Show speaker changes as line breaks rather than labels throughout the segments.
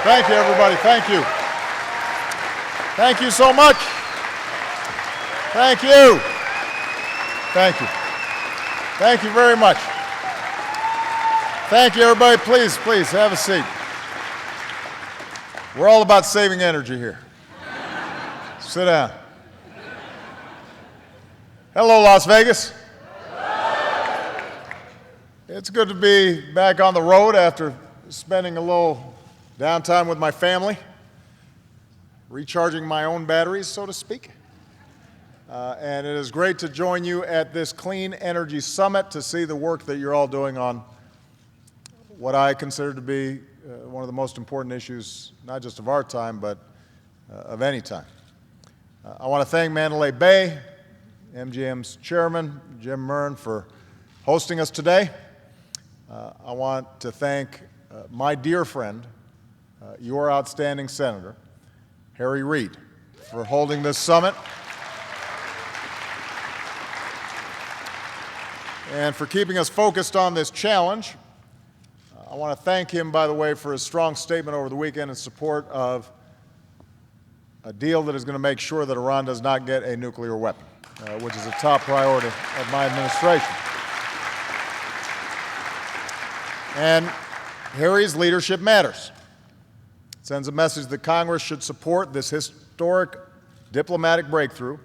Thank you, everybody. Thank you. Thank you so much. Thank you. Thank you. Thank you very much. Thank you, everybody. Please, please, have a seat. We're all about saving energy here. Sit down. Hello, Las Vegas. It's good to be back on the road after spending a little downtime with my family, recharging my own batteries, so to speak. And it is great to join you at this Clean Energy Summit to see the work that you're all doing on what I consider to be one of the most important issues, not just of our time, but of any time. I want to thank Mandalay Bay, MGM's chairman, Jim Murren, for hosting us today. I want to thank my dear friend, your outstanding senator, Harry Reid, for holding this summit and for keeping us focused on this challenge. I want to thank him, by the way, for his strong statement over the weekend in support of a deal that is going to make sure that Iran does not get a nuclear weapon, which is a top priority of my administration. And Harry's leadership matters. It sends a message that Congress should support this historic diplomatic breakthrough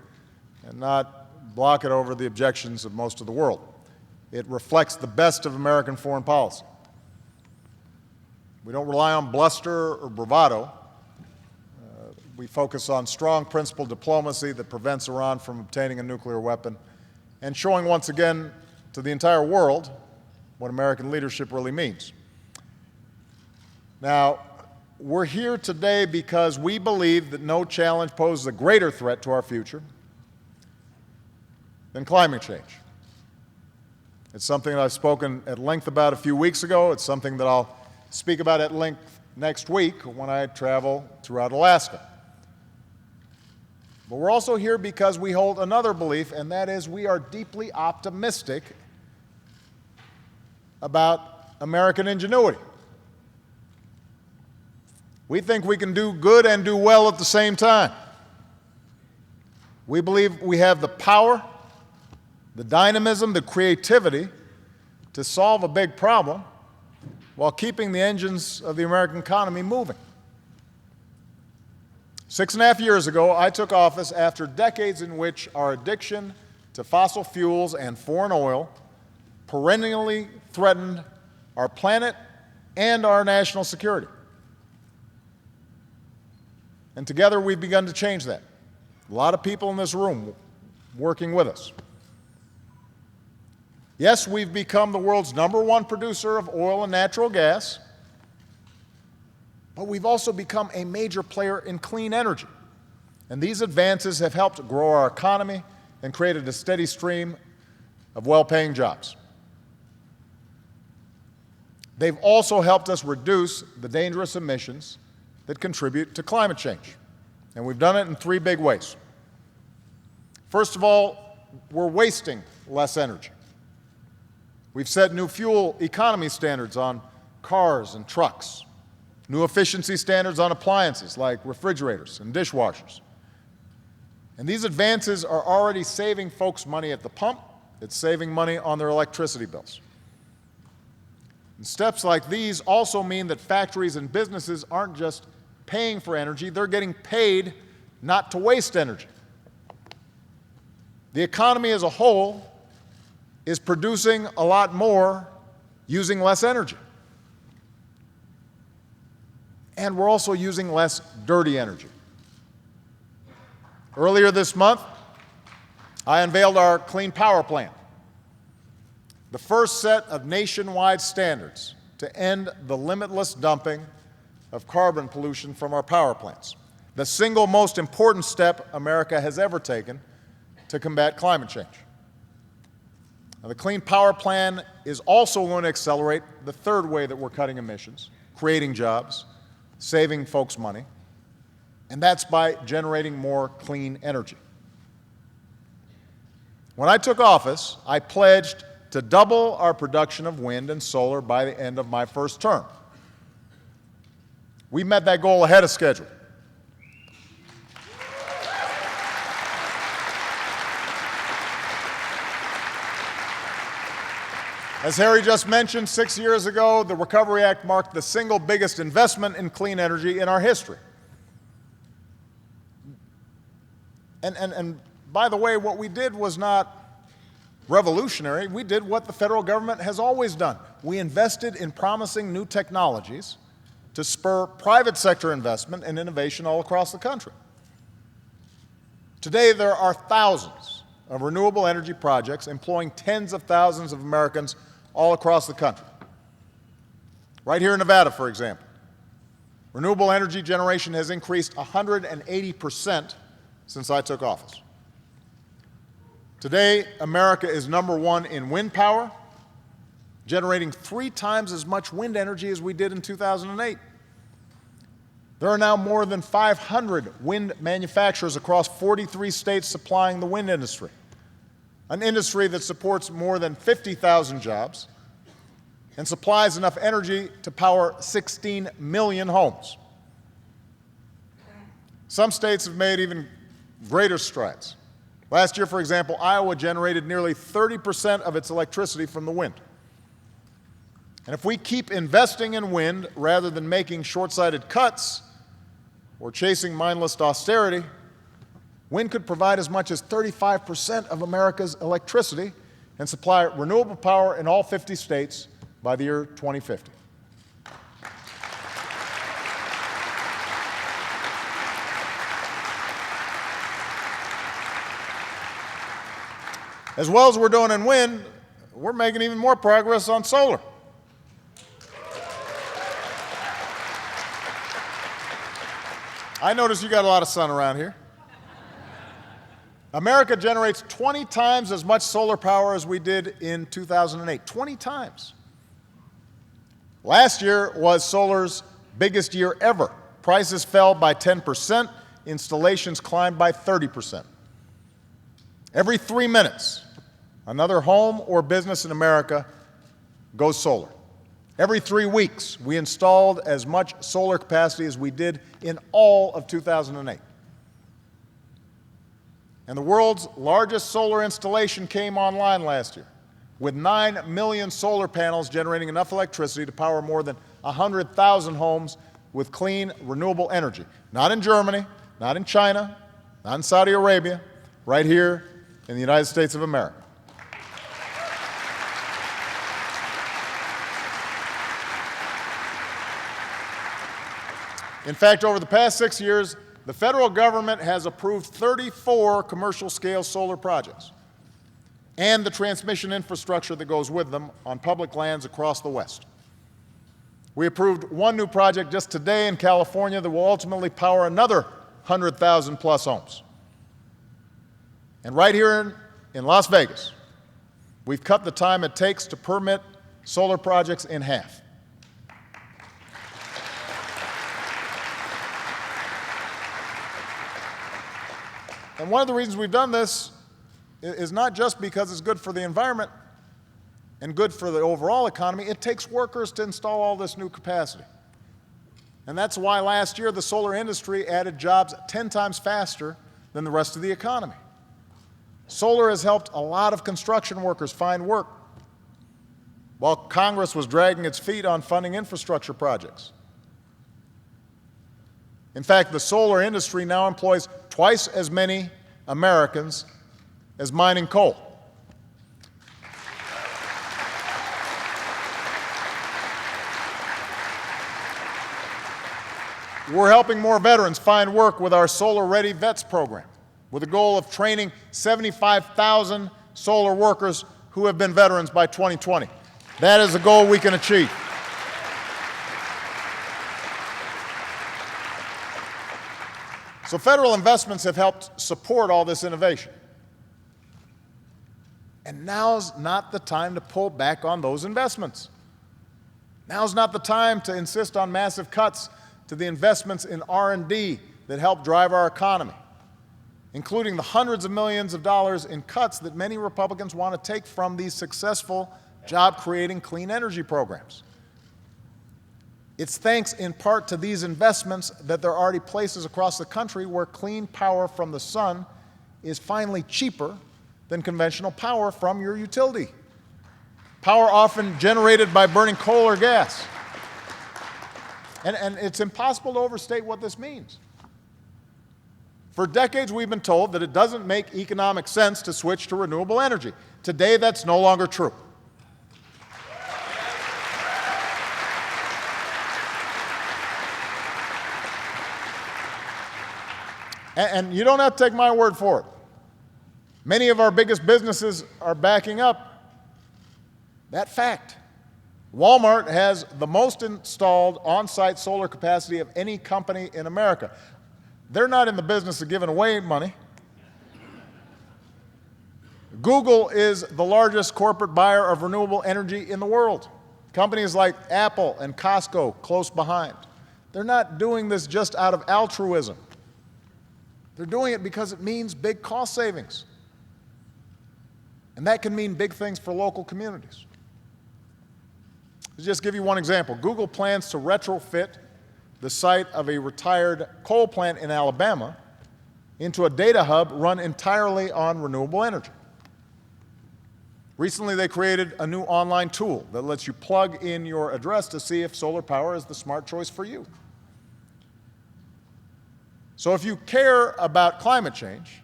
and not block it over the objections of most of the world. It reflects the best of American foreign policy. We don't rely on bluster or bravado. We focus on strong principled diplomacy that prevents Iran from obtaining a nuclear weapon and showing once again to the entire world what American leadership really means. Now, we're here today because we believe that no challenge poses a greater threat to our future than climate change. It's something that I've spoken at length about a few weeks ago. It's something that I'll speak about at length next week when I travel throughout Alaska. But we're also here because we hold another belief, and that is we are deeply optimistic about American ingenuity. We think we can do good and do well at the same time. We believe we have the power, the dynamism, the creativity to solve a big problem while keeping the engines of the American economy moving. 6.5 years ago, I took office after decades in which our addiction to fossil fuels and foreign oil perennially threatened our planet and our national security. And together we've begun to change that. A lot of people in this room working with us. Yes, we've become the world's #1 producer of oil and natural gas, but we've also become a major player in clean energy. And these advances have helped grow our economy and created a steady stream of well-paying jobs. They've also helped us reduce the dangerous emissions that contribute to climate change. And we've done it in 3 big ways. First of all, we're wasting less energy. We've set new fuel economy standards on cars and trucks, new efficiency standards on appliances like refrigerators and dishwashers. And these advances are already saving folks money at the pump. It's saving money on their electricity bills. And steps like these also mean that factories and businesses aren't just paying for energy, they're getting paid not to waste energy. The economy as a whole is producing a lot more using less energy. And we're also using less dirty energy. Earlier this month, I unveiled our Clean Power Plan, the first set of nationwide standards to end the limitless dumping of carbon pollution from our power plants, the single most important step America has ever taken to combat climate change. Now, the Clean Power Plan is also going to accelerate the third way that we're cutting emissions, creating jobs, saving folks money, and that's by generating more clean energy. When I took office, I pledged to double our production of wind and solar by the end of my first term. We met that goal ahead of schedule. As Harry just mentioned, 6 years ago, the Recovery Act marked the single biggest investment in clean energy in our history. And by the way, what we did was not revolutionary. We did what the federal government has always done. We invested in promising new technologies to spur private sector investment and innovation all across the country. Today, there are thousands of renewable energy projects employing tens of thousands of Americans all across the country. Right here in Nevada, for example, renewable energy generation has increased 180% since I took office. Today, America is #1 in wind power, generating 3 times as much wind energy as we did in 2008. There are now more than 500 wind manufacturers across 43 states supplying the wind industry, an industry that supports more than 50,000 jobs and supplies enough energy to power 16 million homes. Some states have made even greater strides. Last year, for example, Iowa generated nearly 30% of its electricity from the wind. And if we keep investing in wind rather than making short-sighted cuts or chasing mindless austerity, wind could provide as much as 35% of America's electricity and supply renewable power in all 50 states by the year 2050. As well as we're doing in wind, we're making even more progress on solar. I notice you got a lot of sun around here. America generates 20 times as much solar power as we did in 2008. 20 times. Last year was solar's biggest year ever. Prices fell by 10%, installations climbed by 30%. Every 3 minutes, another home or business in America goes solar. Every 3 weeks, we installed as much solar capacity as we did in all of 2008. And the world's largest solar installation came online last year, with 9 million solar panels generating enough electricity to power more than 100,000 homes with clean, renewable energy. Not in Germany, not in China, not in Saudi Arabia, right here in the United States of America. In fact, over the past 6 years, the federal government has approved 34 commercial-scale solar projects and the transmission infrastructure that goes with them on public lands across the West. We approved 1 new project just today in California that will ultimately power another 100,000 plus homes. And right here in Las Vegas, we've cut the time it takes to permit solar projects in half. And one of the reasons we've done this is not just because it's good for the environment and good for the overall economy. It takes workers to install all this new capacity. And that's why last year the solar industry added jobs 10 times faster than the rest of the economy. Solar has helped a lot of construction workers find work, while Congress was dragging its feet on funding infrastructure projects. In fact, the solar industry now employs twice as many Americans as mining coal. We're helping more veterans find work with our Solar Ready Vets program, with a goal of training 75,000 solar workers who have been veterans by 2020. That is a goal we can achieve. So federal investments have helped support all this innovation. And now's not the time to pull back on those investments. Now's not the time to insist on massive cuts to the investments in R&D that help drive our economy, including the hundreds of millions of dollars in cuts that many Republicans want to take from these successful job-creating clean energy programs. It's thanks in part to these investments that there are already places across the country where clean power from the sun is finally cheaper than conventional power from your utility. Power often generated by burning coal or gas. And it's impossible to overstate what this means. For decades, we've been told that it doesn't make economic sense to switch to renewable energy. Today, that's no longer true. And you don't have to take my word for it. Many of our biggest businesses are backing up that fact. Walmart has the most installed on-site solar capacity of any company in America. They're not in the business of giving away money. Google is the largest corporate buyer of renewable energy in the world. Companies like Apple and Costco close behind. They're not doing this just out of altruism. They're doing it because it means big cost savings. And that can mean big things for local communities. To just give you one example, Google plans to retrofit the site of a retired coal plant in Alabama into a data hub run entirely on renewable energy. Recently, they created a new online tool that lets you plug in your address to see if solar power is the smart choice for you. So if you care about climate change,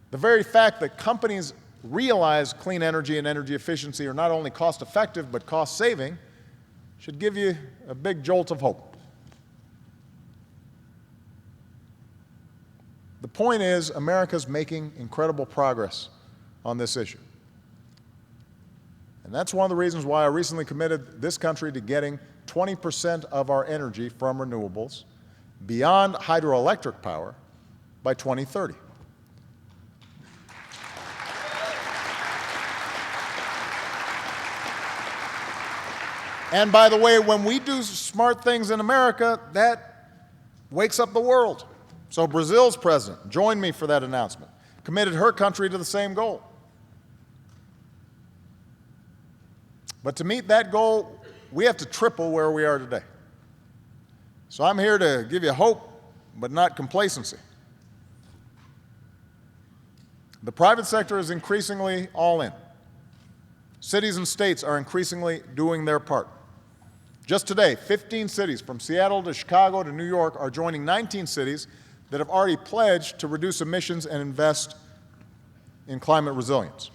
the very fact that companies realize clean energy and energy efficiency are not only cost-effective but cost-saving should give you a big jolt of hope. The point is, America's making incredible progress on this issue. And that's one of the reasons why I recently committed this country to getting 20% of our energy from renewables beyond hydroelectric power by 2030. And by the way, when we do smart things in America, that wakes up the world. So Brazil's president joined me for that announcement, committed her country to the same goal. But to meet that goal, we have to triple where we are today. So I'm here to give you hope, but not complacency. The private sector is increasingly all in. Cities and states are increasingly doing their part. Just today, 15 cities from Seattle to Chicago to New York are joining 19 cities that have already pledged to reduce emissions and invest in climate resilience.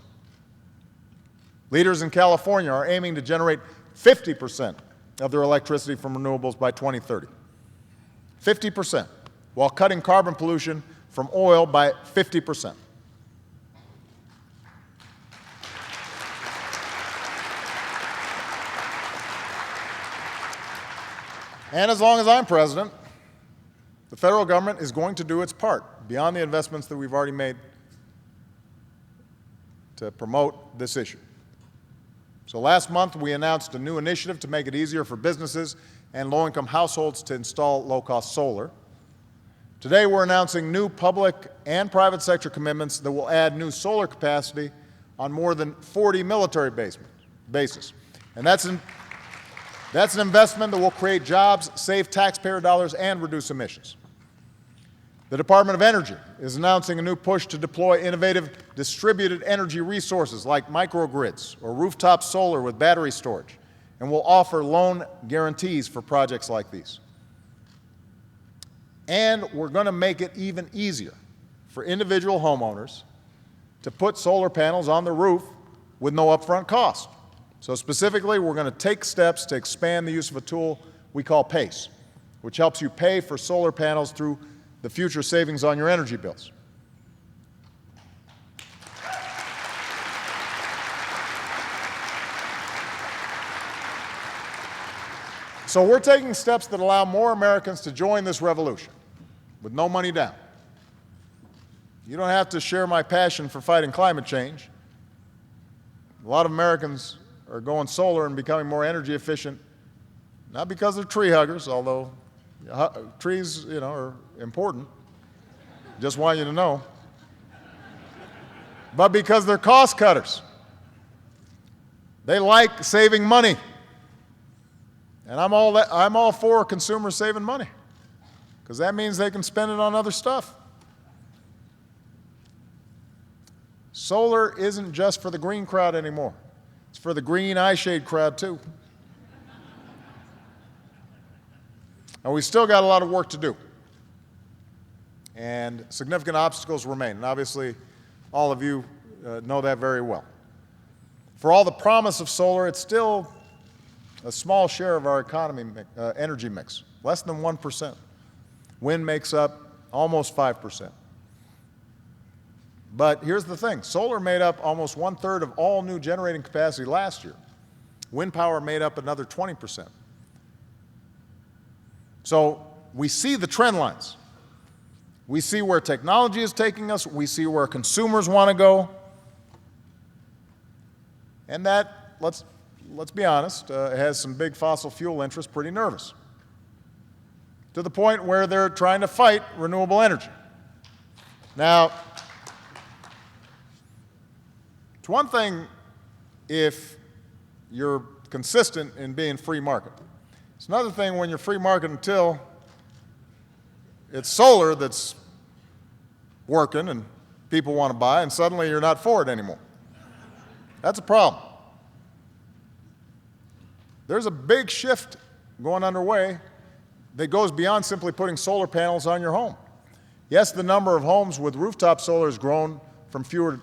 Leaders in California are aiming to generate 50% of their electricity from renewables by 2030. 50%, while cutting carbon pollution from oil by 50%. And as long as I'm president, the federal government is going to do its part beyond the investments that we've already made to promote this issue. So last month, we announced a new initiative to make it easier for businesses and low-income households to install low-cost solar. Today, we're announcing new public and private sector commitments that will add new solar capacity on more than 40 military bases. And that's an investment that will create jobs, save taxpayer dollars, and reduce emissions. The Department of Energy is announcing a new push to deploy innovative distributed energy resources like microgrids or rooftop solar with battery storage, and will offer loan guarantees for projects like these. And we're going to make it even easier for individual homeowners to put solar panels on the roof with no upfront cost. So specifically, we're going to take steps to expand the use of a tool we call PACE, which helps you pay for solar panels through the future savings on your energy bills. So we're taking steps that allow more Americans to join this revolution with no money down. You don't have to share my passion for fighting climate change. A lot of Americans are going solar and becoming more energy efficient, not because they're tree huggers, although trees, are important. Just want you to know. But because they're cost cutters. They like saving money. And I'm all for consumers saving money, because that means they can spend it on other stuff. Solar isn't just for the green crowd anymore. It's for the green eye shade crowd too. And we still got a lot of work to do. And significant obstacles remain. And obviously, all of you know that very well. For all the promise of solar, it's still a small share of our energy mix, less than 1%. Wind makes up almost 5%. But here's the thing. Solar made up almost 1/3 of all new generating capacity last year. Wind power made up another 20%. So we see the trend lines. We see where technology is taking us. We see where consumers want to go. And that, let's be honest, has some big fossil fuel interests pretty nervous, to the point where they're trying to fight renewable energy. Now, it's one thing if you're consistent in being free market. It's another thing when you're free market until it's solar that's working and people want to buy, and suddenly you're not for it anymore. That's a problem. There's a big shift going underway that goes beyond simply putting solar panels on your home. Yes, the number of homes with rooftop solar has grown from fewer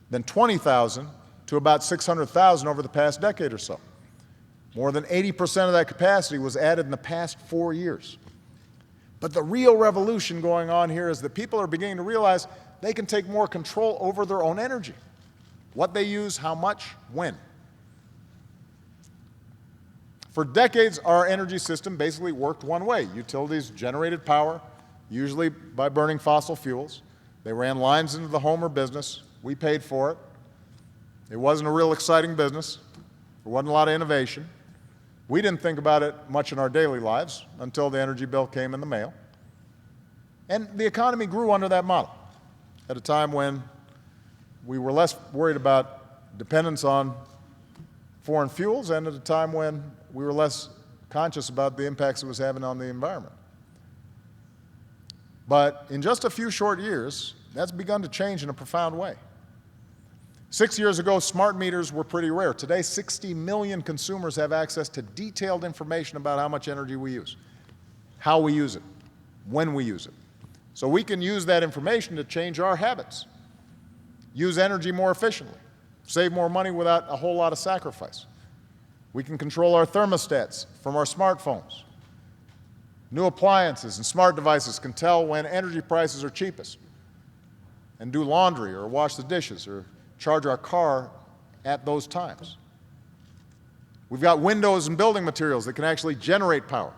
than 20,000 to about 600,000 over the past decade or so. More than 80% of that capacity was added in the past 4 years. But the real revolution going on here is that people are beginning to realize they can take more control over their own energy. What they use, how much, when. For decades, our energy system basically worked one way. Utilities generated power, usually by burning fossil fuels. They ran lines into the home or business. We paid for it. It wasn't a real exciting business. There wasn't a lot of innovation. We didn't think about it much in our daily lives until the energy bill came in the mail. And the economy grew under that model at a time when we were less worried about dependence on foreign fuels, and at a time when we were less conscious about the impacts it was having on the environment. But in just a few short years, that's begun to change in a profound way. 6 years ago, smart meters were pretty rare. Today, 60 million consumers have access to detailed information about how much energy we use, how we use it, when we use it. So we can use that information to change our habits, use energy more efficiently, save more money without a whole lot of sacrifice. We can control our thermostats from our smartphones. New appliances and smart devices can tell when energy prices are cheapest and do laundry or wash the dishes or charge our car at those times. We've got windows and building materials that can actually generate power.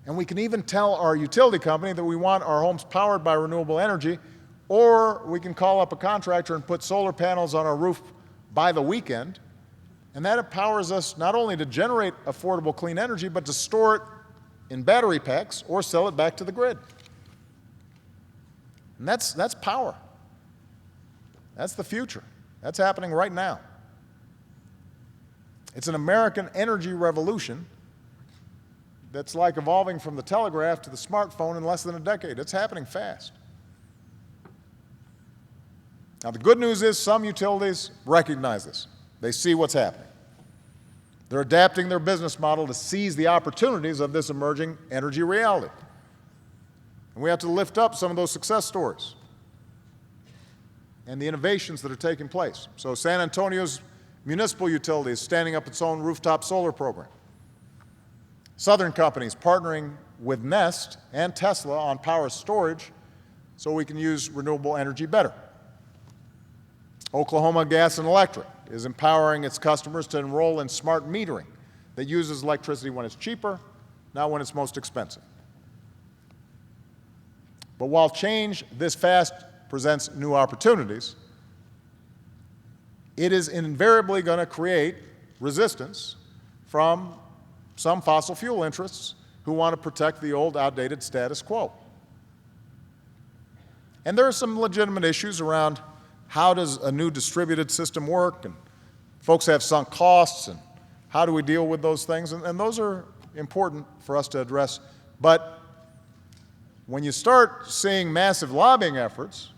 And we can even tell our utility company that we want our homes powered by renewable energy, or we can call up a contractor and put solar panels on our roof by the weekend, and that empowers us not only to generate affordable clean energy, but to store it in battery packs or sell it back to the grid. And that's power. That's the future. That's happening right now. It's an American energy revolution that's like evolving from the telegraph to the smartphone in less than a decade. It's happening fast. Now, the good news is some utilities recognize this. They see what's happening. They're adapting their business model to seize the opportunities of this emerging energy reality. And we have to lift up some of those success stories and the innovations that are taking place. So San Antonio's municipal utility is standing up its own rooftop solar program. Southern companies partnering with Nest and Tesla on power storage so we can use renewable energy better. Oklahoma Gas and Electric is empowering its customers to enroll in smart metering that uses electricity when it's cheaper, not when it's most expensive. But while change this fast presents new opportunities, it is invariably going to create resistance from some fossil fuel interests who want to protect the old, outdated status quo. And there are some legitimate issues around how does a new distributed system work, and folks have sunk costs, and how do we deal with those things? And those are important for us to address. But when you start seeing massive lobbying efforts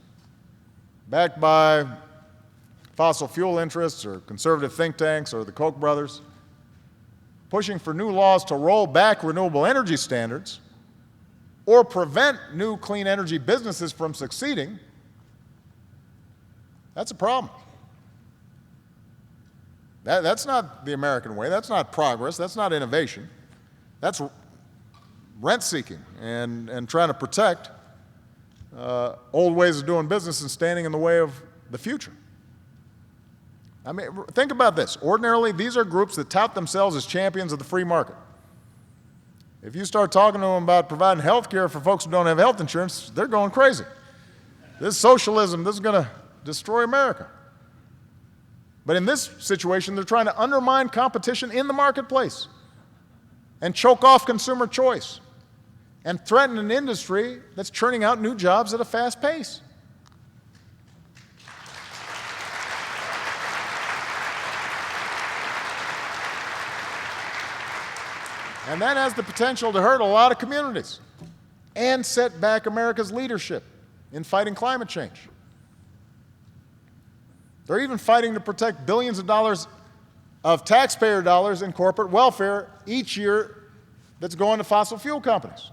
backed by fossil fuel interests or conservative think tanks or the Koch brothers, pushing for new laws to roll back renewable energy standards or prevent new clean energy businesses from succeeding, that's a problem. That's not the American way. That's not progress. That's not innovation. That's rent-seeking and trying to protect old ways of doing business and standing in the way of the future. I mean, think about this. Ordinarily, these are groups that tout themselves as champions of the free market. If you start talking to them about providing health care for folks who don't have health insurance, they're going crazy. This socialism, this is going to destroy America. But in this situation, they're trying to undermine competition in the marketplace and choke off consumer choice and threaten an industry that's churning out new jobs at a fast pace. And that has the potential to hurt a lot of communities and set back America's leadership in fighting climate change. They're even fighting to protect billions of dollars of taxpayer dollars in corporate welfare each year that's going to fossil fuel companies.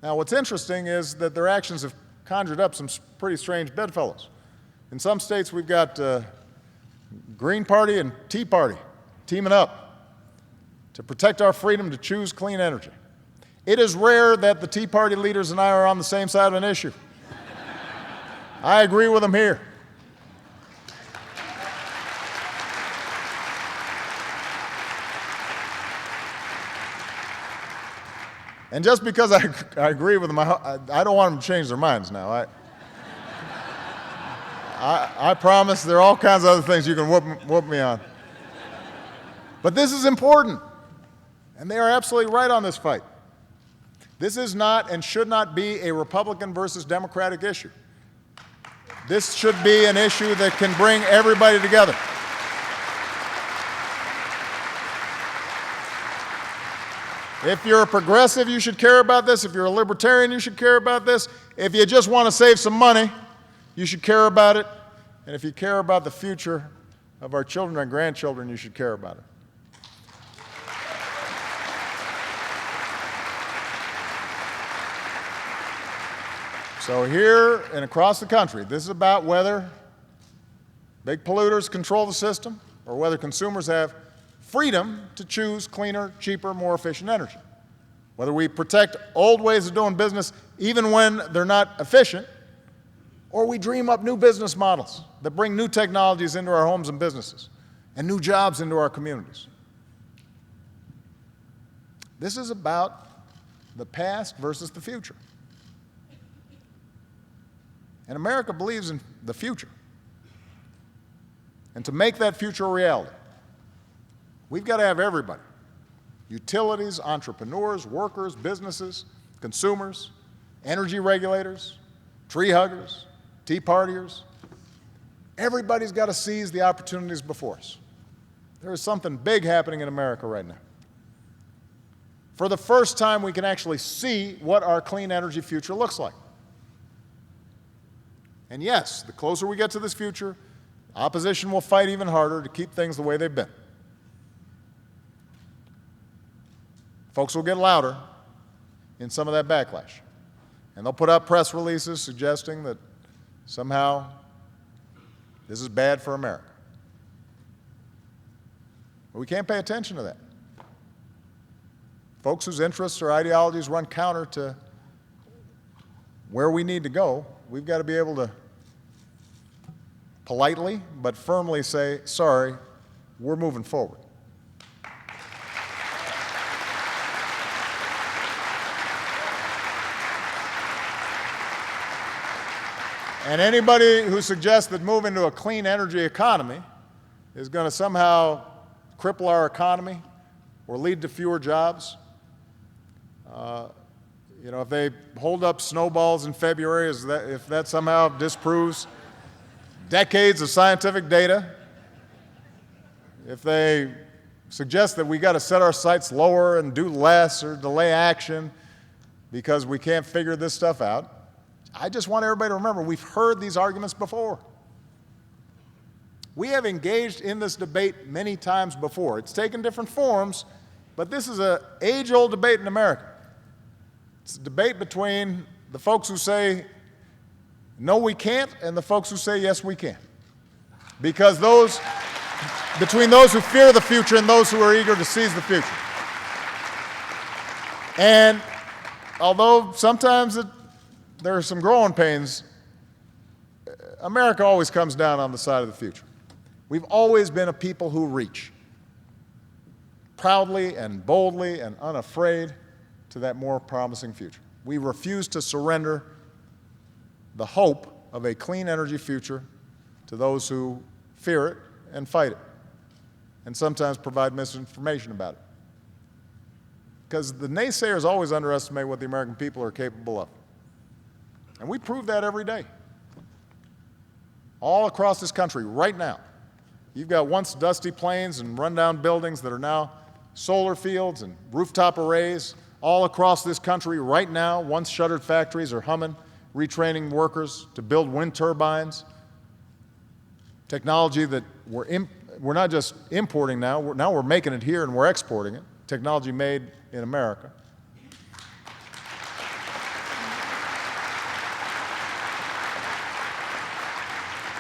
Now, what's interesting is that their actions have conjured up some pretty strange bedfellows. In some states, we've got Green Party and Tea Party teaming up to protect our freedom to choose clean energy. It is rare that the Tea Party leaders and I are on the same side of an issue. I agree with them here. And just because I agree with them, I don't want them to change their minds now. I promise there are all kinds of other things you can whoop me on. But this is important, and they are absolutely right on this fight. This is not and should not be a Republican versus Democratic issue. This should be an issue that can bring everybody together. If you're a progressive, you should care about this. If you're a libertarian, you should care about this. If you just want to save some money, you should care about it. And if you care about the future of our children and grandchildren, you should care about it. So here and across the country, this is about whether big polluters control the system or whether consumers have freedom to choose cleaner, cheaper, more efficient energy. Whether we protect old ways of doing business even when they're not efficient, or we dream up new business models that bring new technologies into our homes and businesses and new jobs into our communities. This is about the past versus the future. And America believes in the future. And to make that future a reality, we've got to have everybody: utilities, entrepreneurs, workers, businesses, consumers, energy regulators, tree huggers, tea partiers. Everybody's got to seize the opportunities before us. There is something big happening in America right now. For the first time, we can actually see what our clean energy future looks like. And yes, the closer we get to this future, opposition will fight even harder to keep things the way they've been. Folks will get louder in some of that backlash. And they'll put out press releases suggesting that somehow this is bad for America. But we can't pay attention to that. Folks whose interests or ideologies run counter to where we need to go, we've got to be able to politely but firmly say, sorry, we're moving forward. And anybody who suggests that moving to a clean energy economy is going to somehow cripple our economy or lead to fewer jobs, if they hold up snowballs in February, if that somehow disproves decades of scientific data if they suggest that we got to set our sights lower and do less or delay action because we can't figure this stuff out, I just want everybody to remember we've heard these arguments before. We have engaged in this debate many times before. It's taken different forms, but this is an age-old debate in America. It's a debate between the folks who say, no, we can't, and the folks who say, yes, we can. Because between those who fear the future and those who are eager to seize the future. And although sometimes there are some growing pains, America always comes down on the side of the future. We've always been a people who reach proudly and boldly and unafraid to that more promising future. We refuse to surrender the hope of a clean energy future to those who fear it and fight it, and sometimes provide misinformation about it. Because the naysayers always underestimate what the American people are capable of. And we prove that every day. All across this country right now, you've got once dusty plains and rundown buildings that are now solar fields and rooftop arrays. All across this country right now, once shuttered factories are humming, retraining workers to build wind turbines. Technology that we're not just importing now we're making it here and we're exporting it. Technology made in America.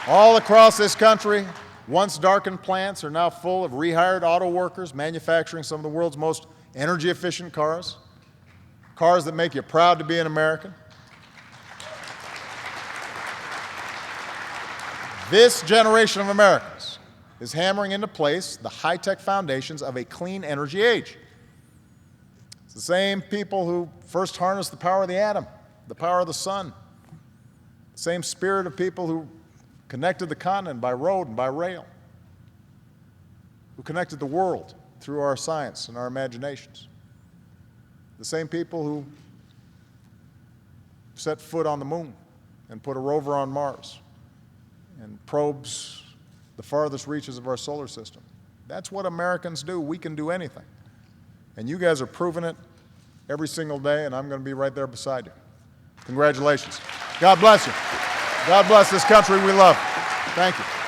All across this country, once darkened plants are now full of rehired auto workers manufacturing some of the world's most energy-efficient cars, cars that make you proud to be an American. This generation of Americans is hammering into place the high-tech foundations of a clean energy age. It's the same people who first harnessed the power of the atom, the power of the sun, the same spirit of people who connected the continent by road and by rail, who connected the world through our science and our imaginations. The same people who set foot on the moon and put a rover on Mars and probes the farthest reaches of our solar system. That's what Americans do. We can do anything. And you guys are proving it every single day, and I'm going to be right there beside you. Congratulations. God bless you. God bless this country we love. Thank you.